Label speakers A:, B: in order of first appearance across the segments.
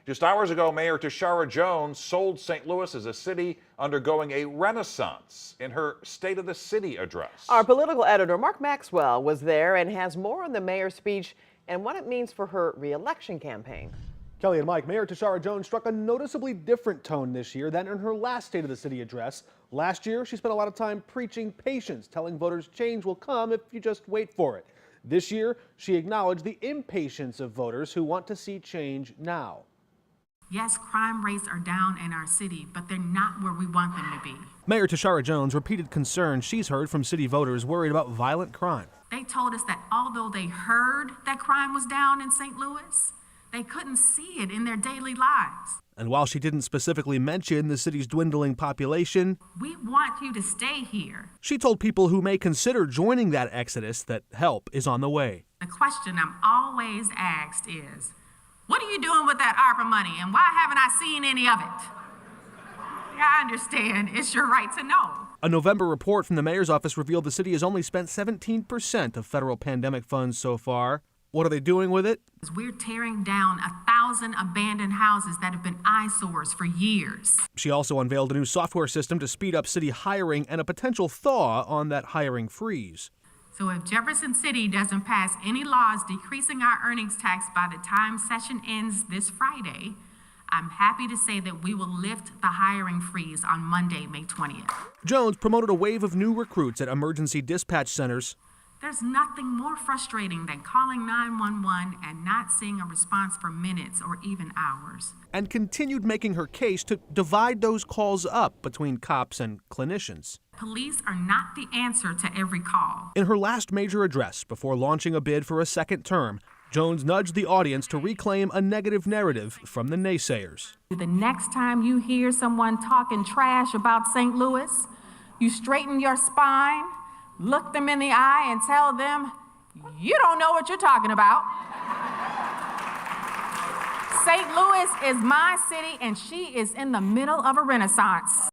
A: Just hours ago, Mayor Tishaura Jones sold St. Louis as a city undergoing a renaissance in her State of the City address.
B: Our political editor, Mark Maxwell, was there and has more on the mayor's speech and what it means for her re-election campaign.
C: Kelly and Mike, Mayor Tishaura Jones struck a noticeably different tone this year than in her last State of the City address. Last year, she spent a lot of time preaching patience, telling voters change will come if you just wait for it. This year, she acknowledged the impatience of voters who want to see change now.
D: Yes, crime rates are down in our city, but they're not where we want them to be.
C: Mayor Tishaura Jones repeated concerns she's heard from city voters worried about violent crime.
D: They told us that although they heard that crime was down in St. Louis, they couldn't see it in their daily lives.
C: And while she didn't specifically mention the city's dwindling population,
D: we want you to stay here.
C: She told people who may consider joining that exodus that help is on the way.
D: The question I'm always asked is, what are you doing with that ARPA money and why haven't I seen any of it? Yeah, I understand. It's your right to know.
C: A November report from the mayor's office revealed the city has only spent 17% of federal pandemic funds so far. What are they doing with it?
D: We're tearing down 1,000 abandoned houses that have been eyesores for years.
C: She also unveiled a new software system to speed up city hiring and a potential thaw on that hiring freeze.
D: So if Jefferson City doesn't pass any laws decreasing our earnings tax by the time session ends this Friday, I'm happy to say that we will lift the hiring freeze on Monday, May 20th.
C: Jones promoted a wave of new recruits at emergency dispatch centers.
D: There's nothing more frustrating than calling 911 and not seeing a response for minutes or even hours.
C: And continued making her case to divide those calls up between cops and clinicians.
D: Police are not the answer to every call.
C: In her last major address before launching a bid for a second term, Jones nudged the audience to reclaim a negative narrative from the naysayers.
D: The next time you hear someone talking trash about St. Louis, you straighten your spine, look them in the eye and tell them, you don't know what you're talking about. St. Louis is my city and she is in the middle of a renaissance.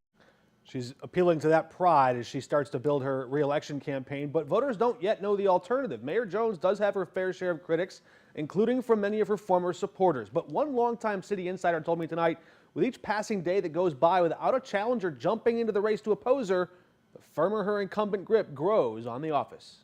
C: She's appealing to that pride as she starts to build her re-election campaign, but voters don't yet know the alternative. Mayor Jones does have her fair share of critics, including from many of her former supporters. But one longtime city insider told me tonight, with each passing day that goes by without a challenger jumping into the race to oppose her, the firmer her incumbent grip grows on the office.